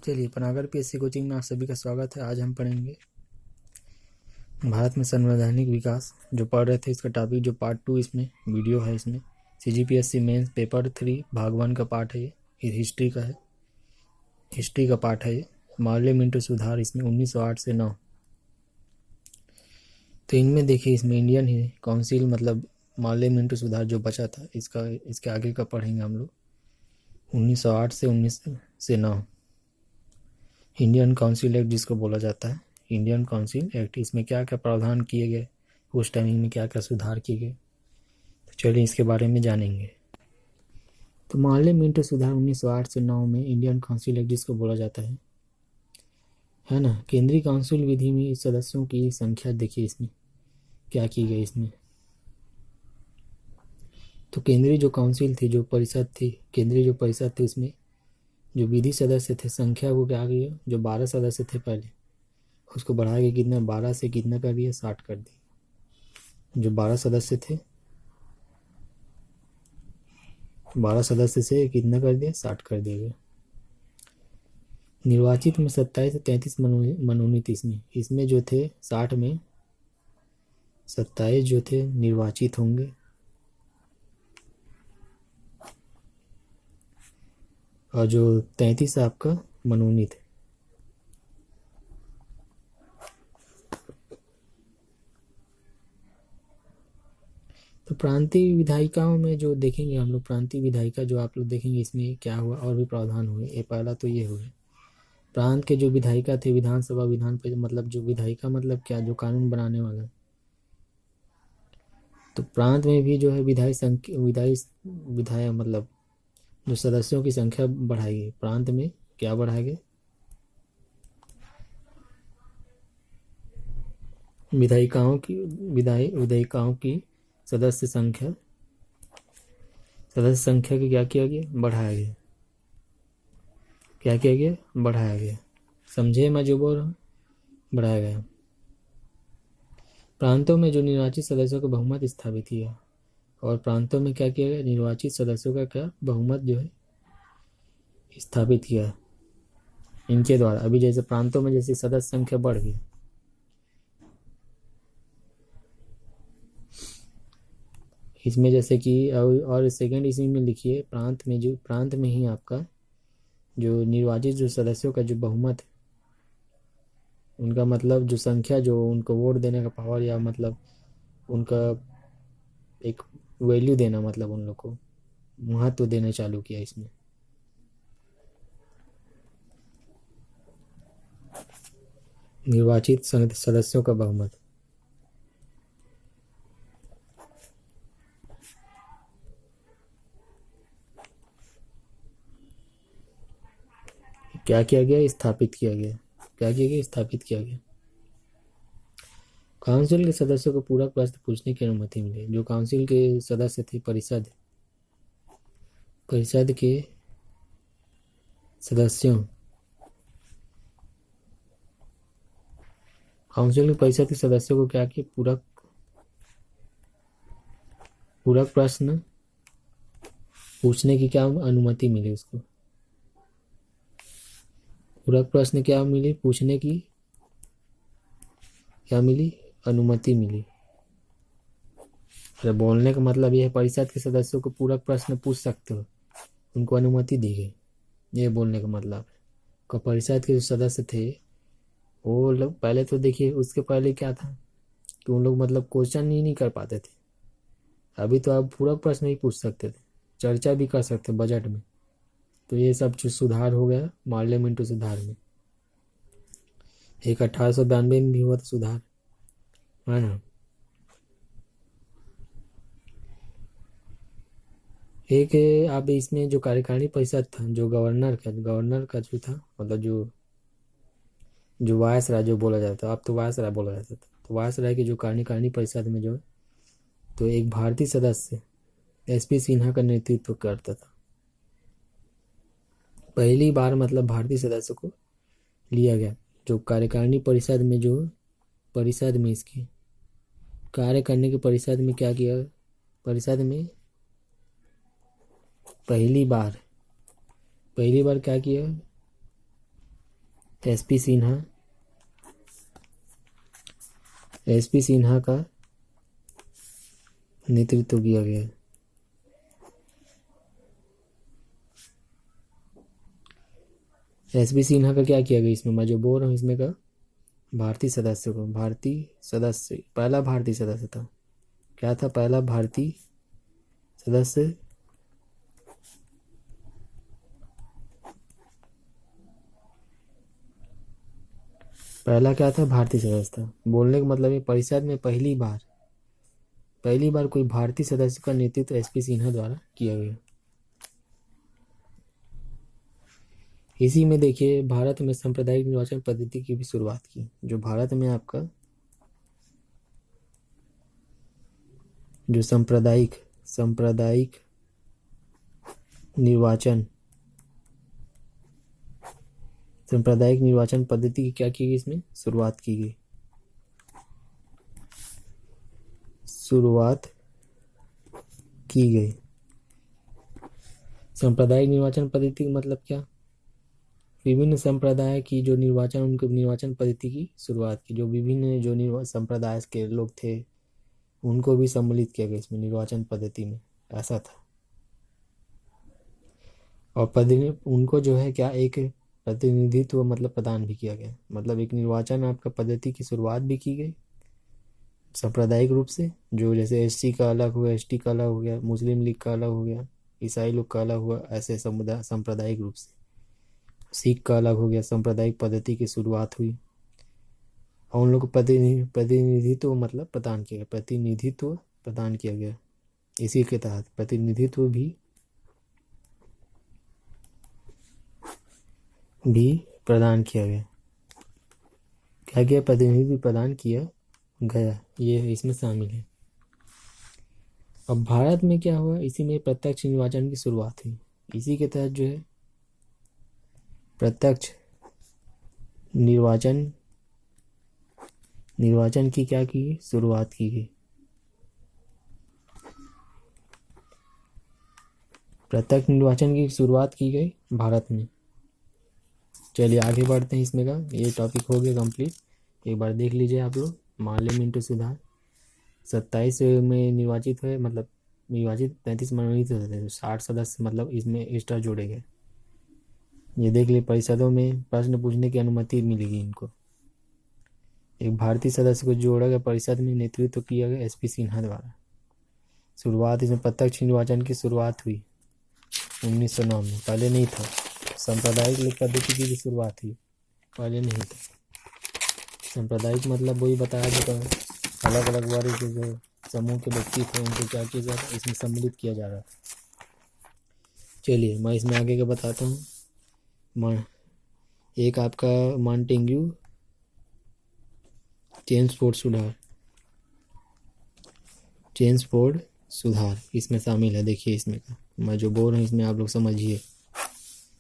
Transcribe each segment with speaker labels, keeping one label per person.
Speaker 1: चलिए, Panagar PSC coaching में आप सभी का स्वागत है। आज हम पढ़ेंगे भारत में संवैधानिक विकास। जो पढ़ रहे थे इसका टॉपिक जो पार्ट 2 इसमें वीडियो है, इसमें CGPSC मेंस पेपर 3 भाग 1 का पार्ट है। ये हिस्ट्री का है, हिस्ट्री का पार्ट है। ये मार्ले मिंटो सुधार इसमें 1908 से 9। तो इनमें देखिए, इसमें इंडियन ही काउंसिल मतलब मार्ले मिंटो सुधार जो बचा था इसके आगे का पढ़ेंगे हम लोग 1908 से 19 से 9। इंडियन काउंसिल एक्ट जिसको बोला जाता है, इंडियन काउंसिल एक्ट, इसमें क्या क्या प्रावधान किए गए, उस टाइमिंग में क्या क्या सुधार किए गए, तो चलिए इसके बारे में जानेंगे। तो मार्ले मिंटो सुधार 1908 से 9 में इंडियन काउंसिल एक्ट जिसको बोला जाता है ना। केंद्रीय काउंसिल विधि में सदस्यों की संख्या देखिए, इसमें क्या की गई इसमें। तो केंद्रीय जो काउंसिल थी, जो परिषद थी, केंद्रीय जो परिषद थी, उसमें जो विधि सदस्य थे संख्या को क्या किया, जो 12 सदस्य थे पहले, उसको बढ़ा के कितना 12 से कितना कर दिया, 60 कर दिया। जो 12 सदस्य थे, 12 सदस्य से कितना कर दिया, 60 कर दिया गया। निर्वाचित में 27 से 33 मनोनीत इसमें जो थे 60 में 27 जो थे निर्वाचित होंगे और जो 33 आपका मनोनीत है। तो प्रांतीय विधायिकाओं में जो देखेंगे हम लोग, प्रांतीय विधायिका जो आप लोग देखेंगे, इसमें क्या हुआ और भी प्रावधान हुए। ये पहला तो ये हुए, प्रांत के जो विधायिका थे, विधानसभा विधान परिषद मतलब जो विधायिका मतलब क्या, जो कानून बनाने वाला। तो प्रांत में भी जो है विधायक मतलब जो सदस्यों की संख्या बढ़ाएगी। प्रांत में क्या बढ़ाएंगे, विधायिकाओं की सदस्य संख्या की क्या किया गया, बढ़ाया गया। क्या किया गया, बढ़ाया गया। समझे मैं जो बोल रहा हूँ, बढ़ाया गया। प्रांतों में जो निर्वाचित सदस्यों का बहुमत स्थापित किया, और प्रांतों में क्या किया गया, निर्वाचित सदस्यों का क्या बहुमत जो है स्थापित किया इनके द्वारा। अभी जैसे प्रांतों में जैसे सदस्य संख्या बढ़ गई, इसमें जैसे कि और सेकंड इसी में लिखिए, प्रांत में ही आपका जो निर्वाचित जो सदस्यों का जो बहुमत है, उनका मतलब जो संख्या, जो उनको वोट देने का पावर, या मतलब उनका एक वैल्यू देना, मतलब उन लोग को महत्व देना चालू किया इसमें। निर्वाचित सदस्यों का बहुमत, क्या किया गया, स्थापित किया गया। क्या किया गया, स्थापित किया गया। काउंसिल के सदस्यों को पूरक प्रश्न पूछने की अनुमति मिली। जो काउंसिल के सदस्य थे, परिषद के सदस्यों, काउंसिल की परिषद के सदस्यों को क्या किया, पूरक प्रश्न पूछने की क्या अनुमति मिली उसको। पूरक प्रश्न क्या मिली, पूछने की क्या मिली, अनुमति मिली। अरे बोलने का मतलब यह है, परिषद के सदस्यों को पूरक प्रश्न पूछ सकते हो, उनको अनुमति दी गई, ये बोलने का मतलब है। को परिषद के जो सदस्य थे वो लोग पहले तो देखिए, उसके पहले क्या था कि उन लोग मतलब क्वेश्चन ही नहीं कर पाते थे। अभी तो आप पूरक प्रश्न ही पूछ सकते थे, चर्चा भी कर सकते बजट में। तो ये सब जो सुधार हो गया मार्ले मिंटो सुधार में, एक 1892 में भी हुआ था सुधार, है ना। एक आप इसमें जो कार्यकारिणी परिषद था, जो गवर्नर का जो था, मतलब जो वायसराय जो बोला जाता था, अब तो वायसराय बोला जाता था। तो वायसराय की जो कार्यकारिणी परिषद में जो है, तो एक भारतीय सदस्य SP सिन्हा का नेतृत्व करता था। पहली बार मतलब भारतीय सदस्य को लिया गया, जो कार्यकारिणी परिषद में, जो परिषद में इसकी कार्य करने की परिषद में क्या किया, परिषद में पहली बार क्या किया, एसपी सिन्हा का नेतृत्व किया गया है। एसपी सिन्हा का क्या किया गया इसमें, मैं जो बोल रहा हूँ इसमें का भारतीय सदस्य पहला भारतीय सदस्य था। क्या था पहला भारतीय सदस्य? पहला क्या था? भारतीय सदस्य था। बोलने का मतलब है परिषद में पहली बार कोई भारतीय सदस्य का नेतृत्व एसपी सिन्हा द्वारा किया गया। इसी में देखिए भारत में सांप्रदायिक निर्वाचन पद्धति की भी शुरुआत की। जो भारत में आपका जो सांप्रदायिक निर्वाचन पद्धति की क्या की गई, इसमें शुरुआत की गई। सांप्रदायिक निर्वाचन पद्धति का मतलब क्या? विभिन्न संप्रदाय की जो उनके निर्वाचन पद्धति की शुरुआत की। जो विभिन्न संप्रदाय के लोग थे उनको भी सम्मिलित किया गया इसमें निर्वाचन पद्धति में, ऐसा था। और उनको जो है क्या एक प्रतिनिधित्व मतलब प्रदान भी किया गया। मतलब एक निर्वाचन आपका पद्धति की शुरुआत भी की गई सांप्रदायिक रूप से। जो जैसे एसटी का अलग हुआ, एसटी का अलग हो गया, मुस्लिम लीग का अलग हो गया, ईसाई लोग का अलग हुआ, ऐसे सांप्रदायिक रूप से। सिख का अलग हो गया, सांप्रदायिक पद्धति की शुरुआत हुई और उन लोग को प्रतिनिधित्व मतलब प्रदान किया गया। इसी के तहत प्रतिनिधित्व भी प्रदान किया गया। क्या किया? प्रतिनिधित्व प्रदान किया गया, ये इसमें शामिल है। अब भारत में क्या हुआ, इसी में प्रत्यक्ष निर्वाचन की शुरुआत हुई। इसी के तहत जो है प्रत्यक्ष निर्वाचन की क्या की शुरुआत की गई। प्रत्यक्ष निर्वाचन की शुरुआत की गई भारत में। चलिए आगे बढ़ते हैं। इसमें का ये टॉपिक हो गया कंप्लीट। एक बार देख लीजिए आप लोग। माले मिंटू सुधार 27 में निर्वाचित हुए, मतलब निर्वाचित 35 मनोनीत होते थे, 60 सदस्य मतलब इसमें एक्स्ट्रा जोड़े गए। ये देख लिए परिषदों में प्रश्न पूछने की अनुमति मिलेगी इनको। एक भारतीय सदस्य को जोड़ा गया परिषद में, नेतृत्व किया गया एसपी सिन्हा द्वारा। शुरुआत इसमें प्रत्यक्ष निर्वाचन की शुरुआत हुई 1909 में, पहले नहीं था। सांप्रदायिक पद्धति की भी शुरुआत हुई, पहले नहीं था। सांप्रदायिक मतलब वही बताया जाता है, अलग अलग वर्ग के जो समूह के व्यक्ति थे उनको क्या किया जा रहा, इसमें सम्मिलित किया जा रहा था। चलिए मैं इसमें आगे का बताता हूँ। एक आपका मॉन्टेग्यू चेम्सफोर्ड सुधार इसमें शामिल है। देखिए इसमें का मैं जो बोल रहा हूँ इसमें आप लोग समझिए।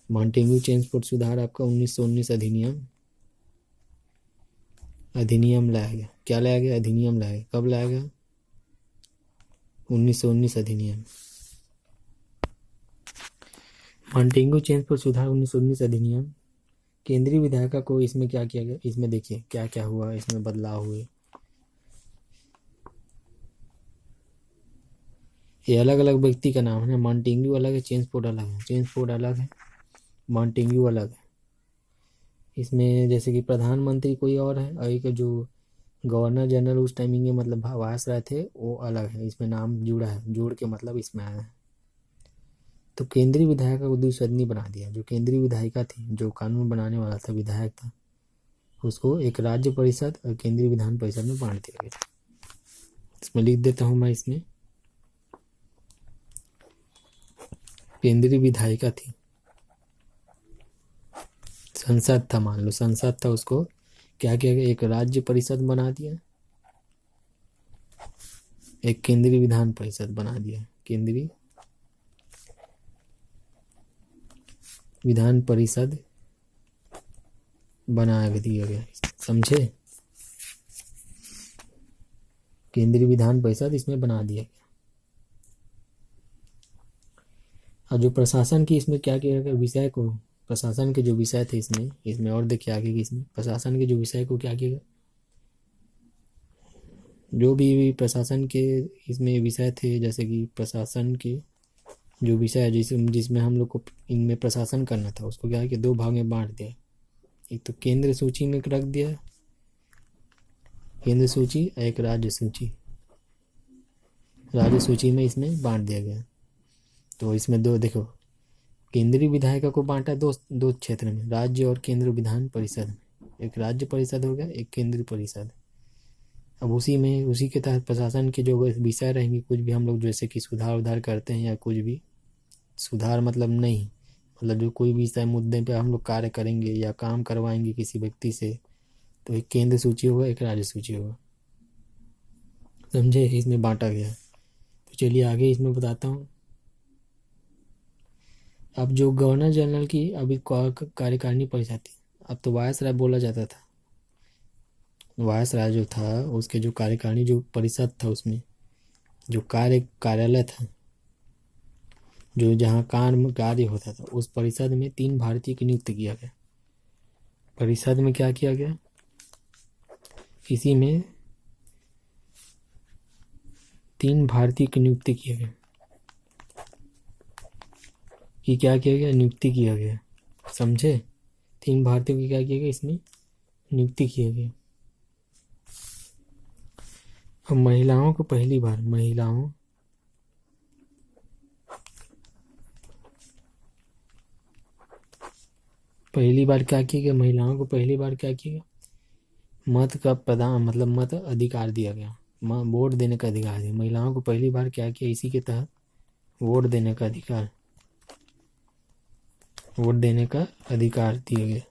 Speaker 1: मॉन्टेग्यू चेम्सफोर्ड सुधार आपका 1919 अधिनियम लाया गया। क्या लाया गया? अधिनियम लाया गया। कब लाया गया? 1919 अधिनियम। मॉन्टेग्यू चेम्सफोर्ड सुधार 1919 अधिनियम केंद्रीय विधायिका को इसमें क्या किया गया, इसमें देखिए क्या क्या हुआ, इसमें बदलाव हुए। ये अलग अलग व्यक्ति का नाम है। मॉन्टेग्यू अलग है, चेम्सफोर्ड अलग है। चेम्सफोर्ड अलग है, मॉन्टेग्यू अलग है। इसमें जैसे कि प्रधानमंत्री कोई और है और एक जो गवर्नर जनरल उस टाइमिंग के मतलब वायसराय थे वो अलग है। इसमें नाम जुड़ा है, जोड़ के मतलब इसमें आया है। तो केंद्रीय विधायिका को द्विसदनी बना दिया। जो केंद्रीय विधायिका थी, जो कानून बनाने वाला था, विधायक था, उसको एक राज्य परिषद और केंद्रीय विधान परिषद में बांट दिया गया। इसमें लिख देता हूँ मैं। इसमें केंद्रीय विधायिका थी, संसद था, मान लो संसद था, उसको क्या किया गया, एक राज्य परिषद बना दिया, एक केंद्रीय विधान परिषद बना दिया। केंद्रीय विधान परिषद बना दिया गया, समझे? केंद्रीय विधान परिषद इसमें बना दिया गया। और जो प्रशासन की इसमें क्या किया गया, विषय को प्रशासन के जो विषय थे इसमें और देखिए आगे कि इसमें प्रशासन के जो विषय को क्या किया, जो भी प्रशासन के इसमें विषय थे, जैसे कि प्रशासन के जो विषय है जिसमें हम लोग को इनमें प्रशासन करना था, उसको क्या है कि दो भाग में बांट दिया। एक तो केंद्र सूची में रख दिया, केंद्र सूची, एक राज्य सूची। राज्य सूची में इसमें बांट दिया गया। तो इसमें दो देखो, केंद्रीय विधायिका को बांटा दो क्षेत्र में, राज्य और केंद्र विधान परिषद में। एक राज्य परिषद हो गया, एक केंद्रीय परिषद। अब उसी के तहत प्रशासन के जो विषय रहेंगे, कुछ भी हम लोग जैसे कि सुधार उधार करते हैं, या कुछ भी सुधार मतलब नहीं, मतलब जो कोई भी विषय मुद्दे पे हम लोग कार्य करेंगे या काम करवाएंगे किसी व्यक्ति से, तो एक केंद्र सूची होगा, एक राज्य सूची होगा। समझे, इसमें बांटा गया। तो चलिए आगे इसमें बताता हूँ। अब जो गवर्नर जनरल की अभी कार्यकारिणी परिषद थी, अब तो वायसराय बोला जाता था। वायसराय जो था उसके जो कार्यकारिणी जो परिषद था, उसमें जो कार्यालय था, जो जहाँ कार्य होता था, उस परिषद में 3 भारतीय की नियुक्ति किया गया। परिषद में क्या किया गया, इसी में 3 भारतीय की नियुक्ति किया गया। कि क्या किया गया, नियुक्ति किया गया। समझे, 3 भारतीयों की क्या किया गया, इसमें नियुक्ति किया गया। अब महिलाओं को पहली बार क्या किया गया, महिलाओं को पहली बार क्या किया गया, मत का प्रदान मतलब मत अधिकार दिया गया, वोट देने का अधिकार दिया। महिलाओं को पहली बार क्या किया, इसी के तहत वोट देने का अधिकार दिया गया।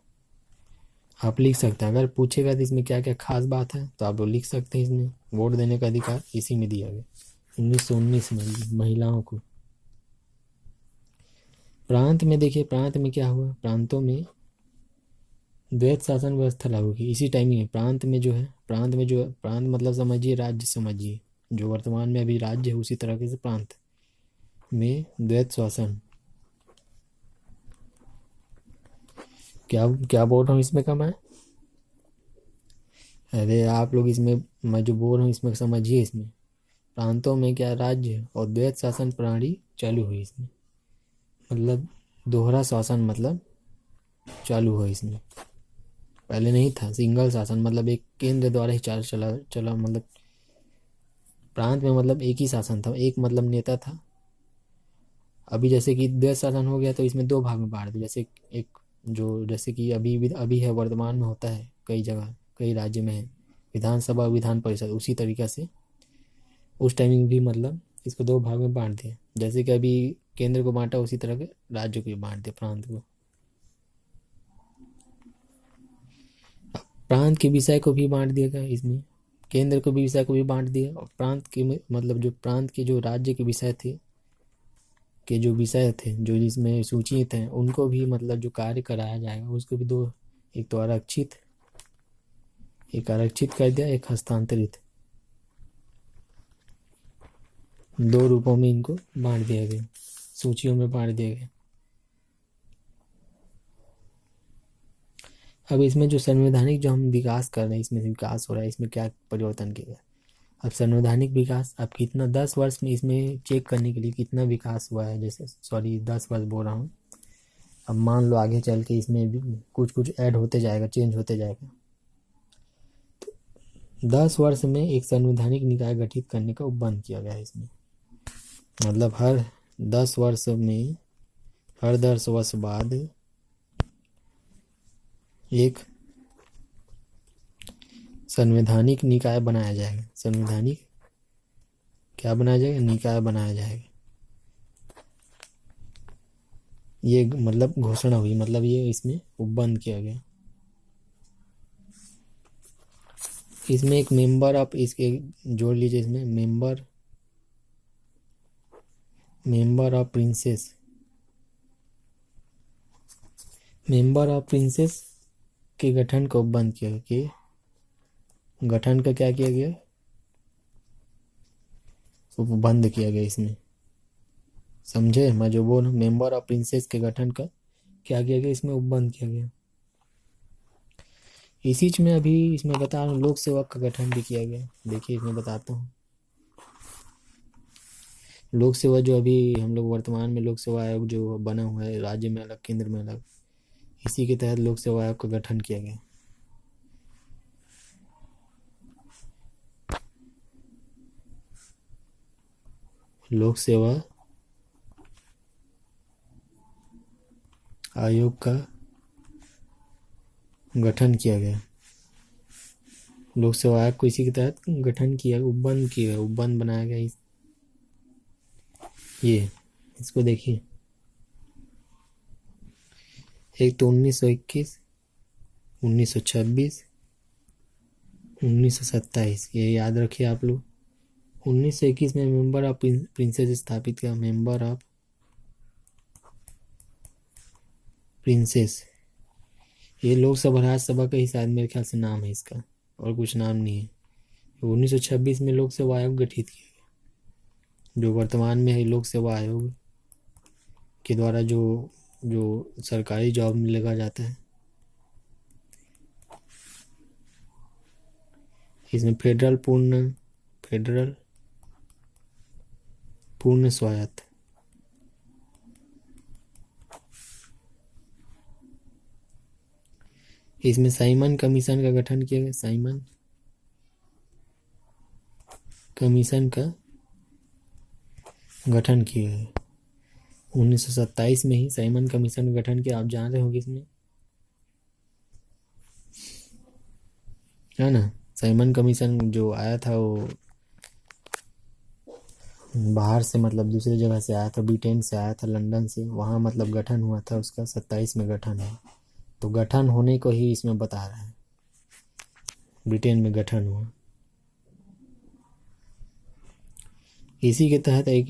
Speaker 1: आप लिख सकते हैं, अगर पूछेगा तो इसमें क्या क्या खास बात है तो आप लोग लिख सकते हैं। इसमें वोट देने का अधिकार इसी में दिया गया 1919 में महिलाओं को। प्रांत में देखिए, प्रांत में क्या हुआ, प्रांतों में द्वैत शासन व्यवस्था लागू की इसी टाइम ही। प्रांत मतलब समझिए, राज्य समझिए, जो वर्तमान में अभी राज्य है उसी तरह से प्रांत में द्वैत शासन। क्या बोल रहा हूँ इसमें कम है, अरे आप लोग इसमें मैं जो बोल रहा हूँ इसमें समझिए। इसमें प्रांतों में क्या राज्य और द्वैत शासन प्रणाली चालू हुई इसमें, मतलब दोहरा शासन मतलब चालू हुआ इसमें। पहले नहीं था, सिंगल शासन मतलब एक केंद्र द्वारा ही चला मतलब प्रांत में मतलब एक ही शासन था, एक मतलब नेता था। अभी जैसे कि द्वैत शासन हो गया तो इसमें 2 भाग में बांट दिया। जैसे कि अभी है, वर्तमान में होता है कई जगह, कई राज्य में है विधानसभा विधान परिषद, उसी तरीक़ा से उस टाइमिंग भी मतलब इसको 2 भाग में बांट दिया। जैसे कि अभी केंद्र को बांटा, उसी तरह के राज्यों को बांट दिया, प्रांत को। प्रांत के विषय को भी बांट दिया गया इसमें, केंद्र को भी विषय को भी बांट दिया, और प्रांत के मतलब जो प्रांत के जो राज्य के विषय थे, जो जिसमें सूचित हैं, उनको भी मतलब जो कार्य कराया जाएगा उसको भी 2, एक तो आरक्षित कर दिया, एक हस्तांतरित, 2 रूपों में इनको बांट दिया गया, सूचियों में बांट दिया गया। अब इसमें जो संवैधानिक जो हम विकास कर रहे हैं, इसमें विकास हो रहा है, इसमें क्या परिवर्तन किया गया। अब संवैधानिक विकास, अब कितना 10 वर्ष में इसमें चेक करने के लिए कितना विकास हुआ है, जैसे 10 वर्ष बोल रहा हूँ। अब मान लो आगे चल के इसमें भी कुछ ऐड होते जाएगा, चेंज होते जाएगा। 10 वर्ष में एक संवैधानिक निकाय गठित करने का उपबंध किया गया है इसमें, मतलब हर 10 वर्ष बाद एक संवैधानिक निकाय बनाया जाएगा। संवैधानिक क्या बनाया जाएगा, निकाय बनाया जाएगा। ये मतलब घोषणा हुई, मतलब ये इसमें उपबंध किया गया। इसमें एक मेंबर ऑफ, इसके जोड़ लीजिए, इसमें मेंबर ऑफ प्रिंसेस के गठन का उपबंध किया गया। कि गठन का क्या किया गया, उपबंध किया गया इसमें। समझे मैं जो बोल रहा हूँ, मेंबर ऑफ प्रिंसेस के गठन का क्या किया गया, इसमें उपबंध किया गया। इसी में अभी इसमें बता रहा हूँ लोक सेवक का गठन भी किया गया। देखिए इसमें बताता हूँ, लोक सेवा जो अभी हम लोग वर्तमान में लोक सेवा आयोग जो बना हुआ है, राज्य में अलग केंद्र में अलग, इसी के तहत लोक सेवा आयोग का गठन किया गया। लोक सेवा आयोग का गठन किया गया। लोक सेवा आयोग को इसी के तहत गठन किया, उपबंध किया गया, उपबंध बनाया गया। ये इसको देखिए, एक तो 1921, 1926, 1927, ये याद रखिए आप लोग। 1921 में मेंबर ऑफ प्रिंसेस स्थापित किया, मेंबर ऑफ प्रिंसेस। ये लोकसभा राज्यसभा का ही शायद मेरे ख्याल से नाम है इसका, और कुछ नाम नहीं है। 1926 में लोक सेवा आयोग गठित किया गया, जो वर्तमान में है लोक सेवा आयोग के द्वारा जो जो सरकारी जॉब में लगा जाता है। इसमें फेडरल पूर्ण स्वायत्त। इसमें साइमन कमीशन का गठन किया गया, साइमन कमीशन का गठन किया गया 1927 में ही साइमन कमीशन का गठन किया। आप जान रहे होंगे इसमें, है ना। साइमन कमीशन जो आया था वो बाहर से, मतलब दूसरी जगह से आया था, ब्रिटेन से आया था, लंदन से, वहाँ मतलब गठन हुआ था उसका, 27 में गठन है। तो गठन होने को ही इसमें बता रहा है, ब्रिटेन में गठन हुआ। इसी के तहत एक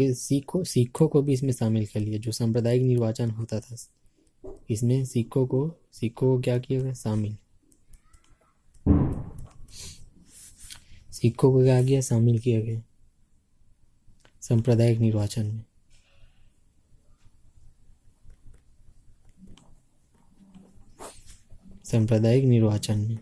Speaker 1: सिखों को भी इसमें शामिल कर लिया, जो सांप्रदायिक निर्वाचन होता था इसमें सिखों को क्या किया गया, शामिल। सिखों को क्या किया, शामिल किया गया सांप्रदायिक निर्वाचन में। सांप्रदायिक निर्वाचन में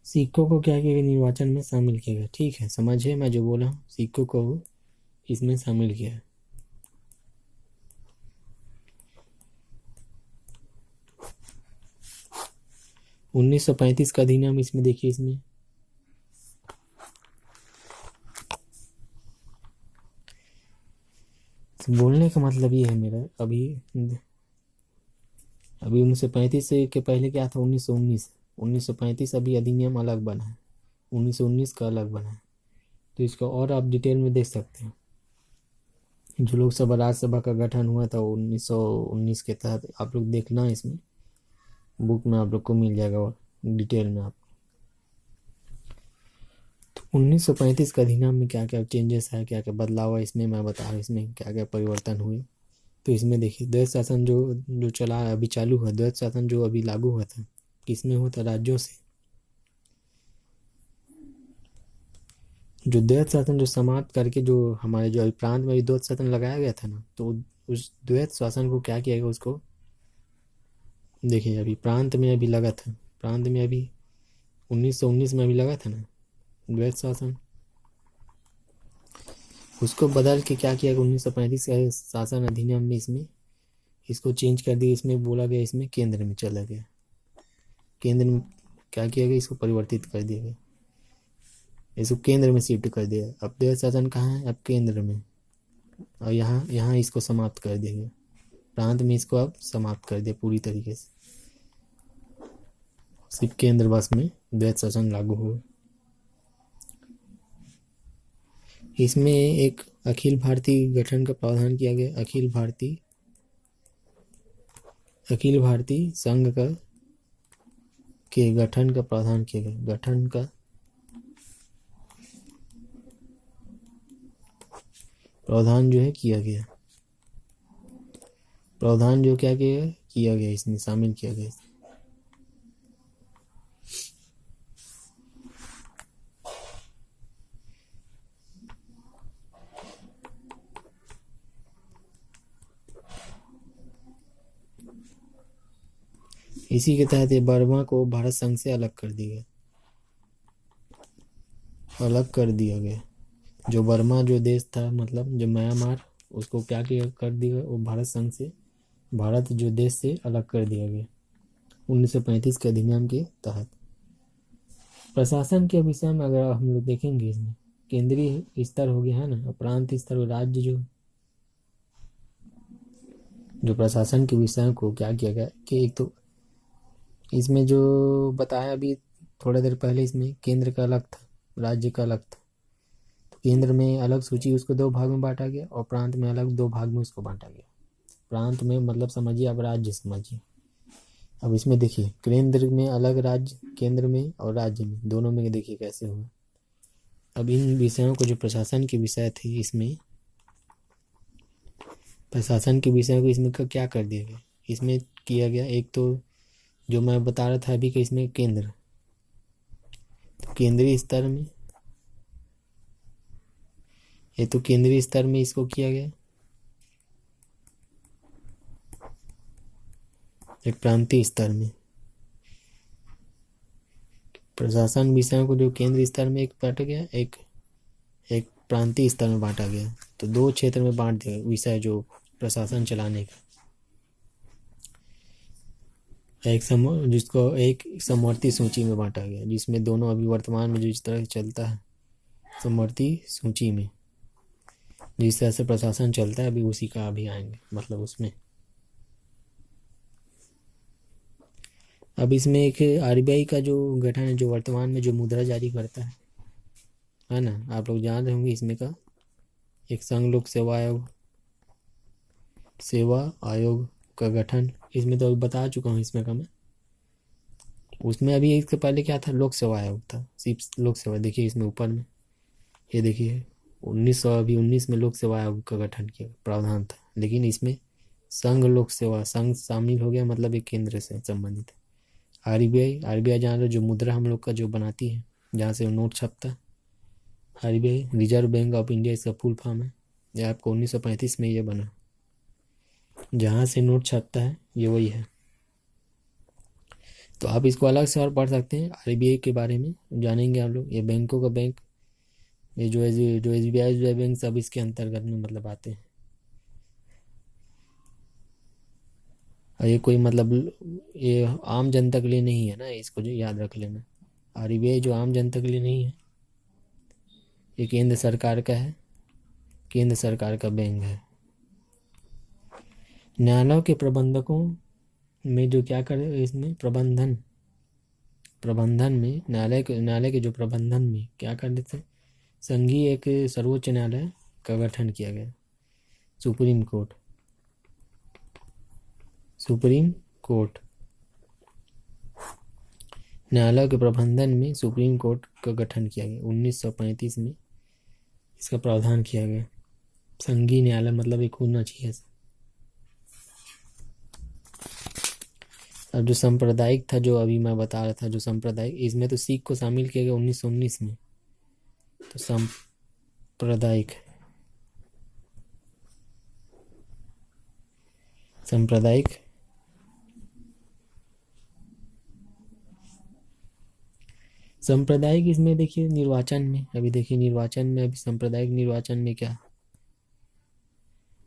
Speaker 1: सिखों को क्या किया गया, निर्वाचन में शामिल किया गया। ठीक है, समझिए मैं जो बोला हूँ, सिखों को इसमें शामिल किया। 1935 का अधिनियम इसमें देखिए, इसमें बोलने का मतलब ये है मेरा, अभी 1935 से के पहले क्या था, 1935 अभी अधिनियम अलग बना है, 1919 का अलग बना है। तो इसको और आप डिटेल में देख सकते हैं। जो लोकसभा राज्यसभा का गठन हुआ था 1919 के तहत, आप लोग देखना, इसमें बुक में आप लोग को मिल जाएगा और डिटेल में। आप तो 1935 का अधिनियम में क्या क्या चेंजेस है, क्या क्या बदलाव है, इसमें मैं बता रहा हूँ, इसमें क्या क्या परिवर्तन हुए। तो इसमें देखिए, द्वैत शासन जो चला है, अभी चालू है, द्वैत शासन जो अभी लागू हुआ था, किसमें हुआ था, राज्यों से। जो द्वैत शासन जो समाप्त करके, जो हमारे जो अभी प्रांत में द्वैत शासन लगाया गया था ना, तो उस द्वैत शासन को क्या किया गया, उसको देखिए। अभी प्रांत में अभी लगा था, प्रांत में अभी 1919 में अभी लगा था ना द्वैत शासन, उसको बदल के क्या किया, 1935 के शासन अधिनियम में इसमें इसको चेंज कर दिया। इसमें बोला गया, इसमें केंद्र में चला गया, केंद्र में क्या किया गया, इसको परिवर्तित कर दिया गया, इसको केंद्र में शिफ्ट कर दिया। अब द्वैत शासन कहाँ है, अब केंद्र में, और यहाँ इसको समाप्त कर दिया गया, प्रांत में इसको अब समाप्त कर दिया पूरी तरीके से, सिर्फ केंद्र बस में द्वैत शासन लागू हुआ। इसमें एक अखिल भारतीय गठन का प्रावधान किया गया, अखिल भारतीय संघ का के गठन का प्रावधान किया गया, गठन का प्रावधान जो है किया गया, प्रावधान जो किया गया इसमें शामिल किया गया। इसी के तहत ये बर्मा को भारत संघ से अलग कर दिया गया, जो बर्मा जो देश था, मतलब जो म्यांमार, उसको क्या किया कर दिया, वो भारत संघ से, भारत जो देश से अलग कर दिया गया 1935 के अधिनियम के तहत। प्रशासन के विषय में अगर हम लोग देखेंगे, इसमें केंद्रीय स्तर हो गया है ना, प्रांत स्तर, राज्य जो प्रशासन के विषय को क्या किया गया कि एक तो इसमें जो बताया अभी थोड़ा देर पहले, इसमें केंद्र का अलग था, राज्य का अलग था। तो केंद्र में अलग सूची, उसको 2 भाग में बांटा गया, और प्रांत में अलग 2 भाग में उसको बांटा गया। प्रांत में मतलब समझिए, अब राज्य समझिए। अब इसमें देखिए, केंद्र में अलग राज्य, केंद्र में और राज्य में, दोनों में देखिए कैसे हुआ। अब इन विषयों को, जो प्रशासन के विषय थे, इसमें प्रशासन के विषय को इसमें क्या कर दिया गया, इसमें किया गया एक तो जो मैं बता रहा था अभी कि इसमें केंद्र, तो केंद्रीय स्तर में, ये तो केंद्रीय स्तर में इसको किया गया, एक प्रांतीय स्तर में। प्रशासन विषयों को जो केंद्रीय स्तर में एक बांटा गया, एक प्रांतीय स्तर में बांटा गया। तो 2 क्षेत्र में बांट दिया विषय जो प्रशासन चलाने का। जिसको एक समवर्ती सूची में बांटा गया, जिसमें दोनों अभी वर्तमान में जो इस तरह चलता है, समवर्ती सूची में जिस तरह से प्रशासन चलता है, अभी उसी का अभी आएंगे, मतलब उसमें। अब इसमें एक आरबीआई का जो गठन है, जो वर्तमान में जो मुद्रा जारी करता है ना, आप लोग जान रहे होंगे इसमें का एक संघ लोक सेवा आयोग का गठन, इसमें तो अभी बता चुका हूँ इसमें का मैं। उसमें अभी इसके पहले क्या था, लोक सेवा आयोग था, सिर्फ लोक सेवा। देखिए इसमें ऊपर में ये देखिए 1919 में लोक सेवा आयोग का गठन किया प्रावधान था, लेकिन इसमें संघ लोक सेवा, संघ शामिल हो गया, मतलब एक केंद्र से संबंधित है। आरबीआई जान रहे, जो मुद्रा हम लोग का जो बनाती है, जहाँ से नोट छपता है, RBI reserve bank of India इसका फुल फॉर्म है। यह आपको 1935 में ये बना, जहाँ से नोट छपता है ये वही है। तो आप इसको अलग से और पढ़ सकते हैं, आरबीआई के बारे में जानेंगे आप लोग। ये बैंकों का बैंक, ये जो एसबीआई बैंक सब इसके अंतर्गत में मतलब आते हैं। और ये कोई मतलब ये आम जनता के लिए नहीं है ना, इसको जो याद रख लेना। आरबीआई जो आम जनता के लिए नहीं है, ये केंद्र सरकार का है, केंद्र सरकार का बैंक है। न्यायालयों के प्रबंधकों में जो क्या करे, इसमें प्रबंधन में न्यायालय के जो प्रबंधन में क्या कर देते हैं, संघीय एक सर्वोच्च न्यायालय का गठन किया गया, सुप्रीम कोर्ट। न्यायालय के प्रबंधन में सुप्रीम कोर्ट का गठन किया गया 1935 में, इसका प्रावधान किया गया। संघीय न्यायालय मतलब एक होना चाहिए। अब जो सांप्रदायिक था, जो अभी मैं बता रहा था, जो सांप्रदायिक, इसमें तो सिख को शामिल किया गया 1919 में। तो सांप्रदायिक इसमें देखिए निर्वाचन में, अभी देखिए निर्वाचन में, अभी सांप्रदायिक निर्वाचन में क्या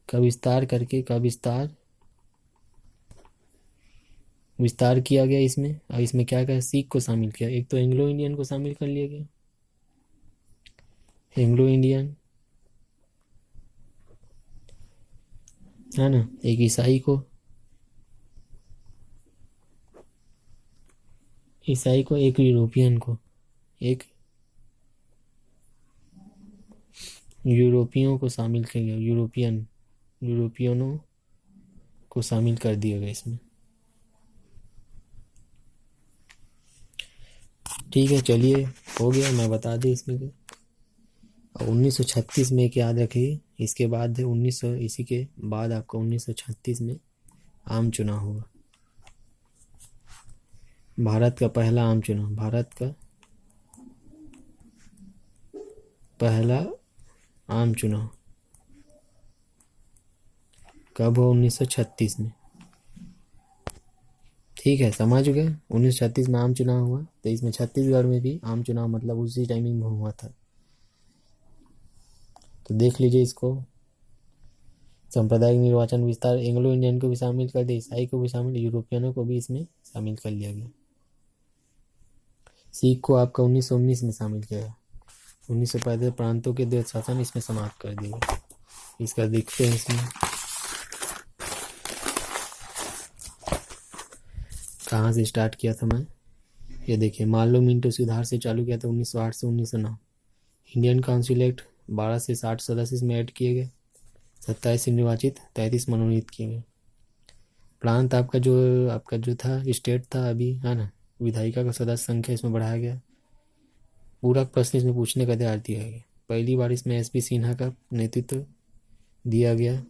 Speaker 1: का विस्तार किया गया इसमें। और इसमें क्या क्या सिख को शामिल किया, एक तो एंग्लो इंडियन को शामिल कर लिया गया, एंग्लो इंडियन है ना, एक ईसाई को एक यूरोपियन को, एक यूरोपियों को शामिल किया गया, यूरोपियनों को शामिल कर दिया गया इसमें। ठीक है, चलिए हो गया, मैं बता दी इसमें। 1936 में एक याद रखिए, इसके बाद 1900, इसी के बाद आपको 1936 में आम चुनाव होगा, भारत का पहला आम चुनाव, भारत का पहला आम चुनाव कब हो, 1936 में। ठीक है, समझ गए। 1936 में आम चुनाव हुआ, तो इसमें छत्तीसगढ़ में भी आम चुनाव मतलब उसी टाइमिंग में हुआ था। तो देख लीजिए इसको। सांप्रदायिक निर्वाचन विस्तार, एंग्लो इंडियन को भी शामिल कर दिया, ईसाई को भी शामिल, यूरोपियनों को भी इसमें शामिल कर लिया गया। सिख को आपका 1919 में शामिल किया गया। 1935 प्रांतों के द्वैत शासन इसमें समाप्त कर दिया गया। इसका देखते हैं इसमें कहाँ से स्टार्ट किया था मैं। ये देखिए, मार्लो मिंटो सुधार से चालू किया था 1908 से 1909। इंडियन काउंसिल एक्ट 12 से 60 सदस्य इसमें ऐड किए गए, 27 निर्वाचित, 33 मनोनीत किए गए। प्रांत आपका जो था स्टेट था अभी, है ना, विधायिका का सदस्य संख्या इसमें बढ़ाया गया। पूरा प्रश्न इसमें पूछने का अधिकार दिया गया। पहली बार इसमें एसपी सिन्हा का नेतृत्व दिया गया।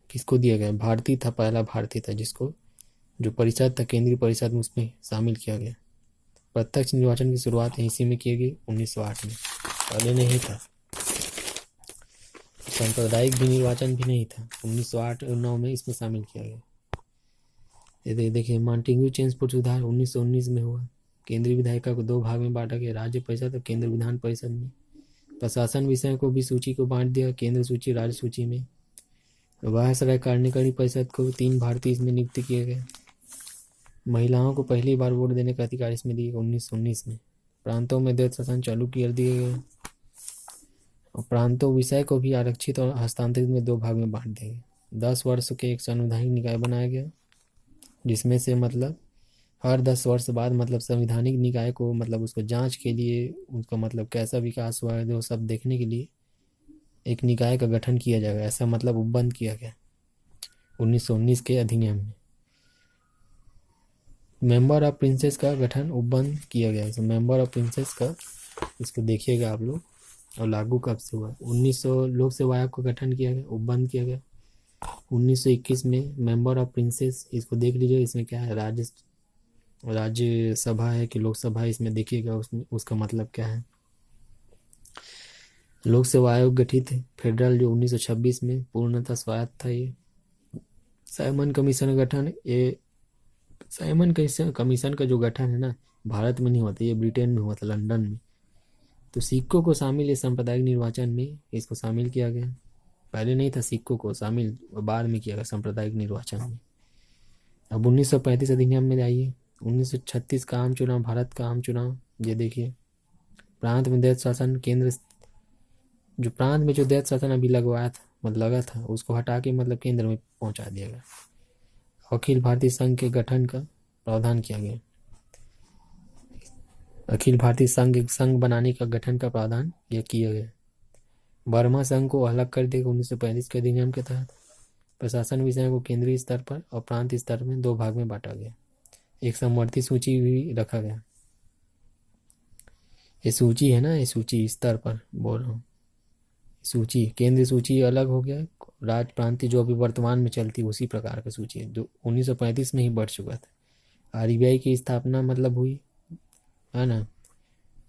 Speaker 1: किसको दिया गया? भारतीय था, पहला भारतीय था जिसको जो परिषद था, केंद्रीय परिषद में उसमें शामिल किया गया। प्रत्यक्ष निर्वाचन की शुरुआत इसी में की गई 1908 में, पहले नहीं था। सांप्रदायिक भी निर्वाचन भी नहीं था, 1908-9 में इसमें शामिल किया गया। ये देखिए, मॉन्टेग्यू चेम्सफोर्ड सुधार 1919 में हुआ। केंद्रीय विधायिका को 2 भाग में बांटा गया, राज्य परिषद और केंद्र विधान परिषद में। प्रशासन विषय को भी सूची को बांट दिया, केंद्र सूची, राज्य सूची में। वायसराय कार्यकारिणी परिषद को 3 भारतीय इसमें नियुक्त किए गए। महिलाओं को पहली बार वोट देने का अधिकार इसमें दिया 1919 में। प्रांतों में द्वैत शासन चालू कर दिए गए और प्रांतों विषय को भी आरक्षित और हस्तांतरित में 2 भाग में बांट दिए गए। 10 वर्ष के एक संवैधानिक निकाय बनाया गया, जिसमें से मतलब हर 10 वर्ष बाद मतलब संवैधानिक निकाय को मतलब उसको जांच के लिए, उसका मतलब कैसा विकास हुआ है वो सब देखने के लिए एक निकाय का गठन किया जाएगा, ऐसा मतलब उपबंध किया गया 1919 के अधिनियम में। मेंबर ऑफ प्रिंसेस का गठन उपबंध किया गया है। मेंबर ऑफ प्रिंसेस का इसको देखिएगा आप लोग। और लागू कब से हुआ? 1900 लोक सेवा आयोग का गठन किया गया, उपबंध किया गया 1921 में। मेंबर ऑफ प्रिंसेस इसको देख लीजिए, इसमें क्या है, राज्यसभा है कि लोकसभा है, इसमें देखिएगा उसमें उसका मतलब क्या है। लोक सेवा आयोग गठित है, फेडरल जो 1926 में पूर्णतः स्वायत्त था। ये साइमन कमीशन का गठन, ये साइमन कमीशन का जो गठन है ना, भारत में नहीं होता, ये ब्रिटेन में हुआ था, लंदन में। तो सिक्कों को शामिल इस सांप्रदायिक निर्वाचन में इसको शामिल किया गया। पहले नहीं था सिक्कों को शामिल, बाद में किया गया सांप्रदायिक निर्वाचन में। अब 1935 अधिनियम में आइए। 1936 का आम चुनाव, भारत का आम चुनाव। ये देखिए, प्रांत में दैत शासन, केंद्र जो प्रांत में जो दैत शासन अभी लगवाया था, मतलब लगा था, उसको हटा के मतलब केंद्र में पहुंचा दिया गया। अखिल भारतीय संघ के गठन का प्रावधान किया गया। अखिल भारतीय संघ बनाने का गठन का प्रावधान यह किया गया। बर्मा संघ को अलग कर दिया 1935 के अधिनियम के तहत। प्रशासन विषय को केंद्रीय स्तर पर और प्रांत स्तर में 2 भाग में बांटा गया। एक समवर्ती सूची भी रखा गया। ये सूची है ना, ये सूची स्तर पर बोल रहा हूँ, सूची केंद्रीय सूची अलग हो गया, राज्य प्रांतीय जो अभी वर्तमान में चलती है उसी प्रकार का सूची है, जो 1935 में ही बढ़ चुका था। आरबीआई की स्थापना मतलब हुई, है ना।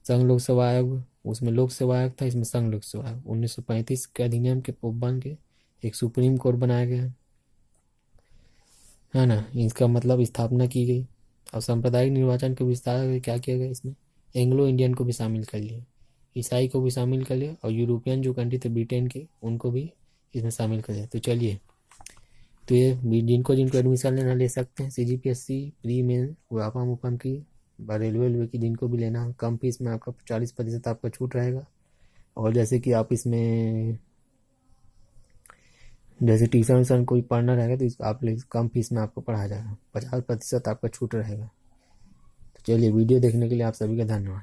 Speaker 1: संघ लोक सेवा आयोग, उसमें लोक सेवा आयोग था, इसमें संघ लोक सेवा आयोग। 1935 के अधिनियम के उपबंध के एक सुप्रीम कोर्ट बनाया गया, है ना। इसका मतलब स्थापना की गई। और सांप्रदायिक निर्वाचन के विस्तार क्या किया गया, इसमें एंग्लो इंडियन को भी शामिल कर लिया, ईसाई को भी शामिल कर लिया, और यूरोपियन जो कंट्री थे ब्रिटेन के, उनको भी इसमें शामिल कर लिया। तो चलिए, तो ये जिनको एडमिशन लेना ले सकते हैं। CGPSC प्री में व्यापम उपम की, रेलवे की जिनको भी लेना, कम फीस में आपका 40% आपका छूट रहेगा। और जैसे कि आप इसमें जैसे ट्यूशन कोई पढ़ना रहेगा तो आप कम फीस में आपको पढ़ाया जाएगा, 50% आपका छूट रहेगा। तो चलिए, वीडियो देखने के लिए आप सभी का धन्यवाद।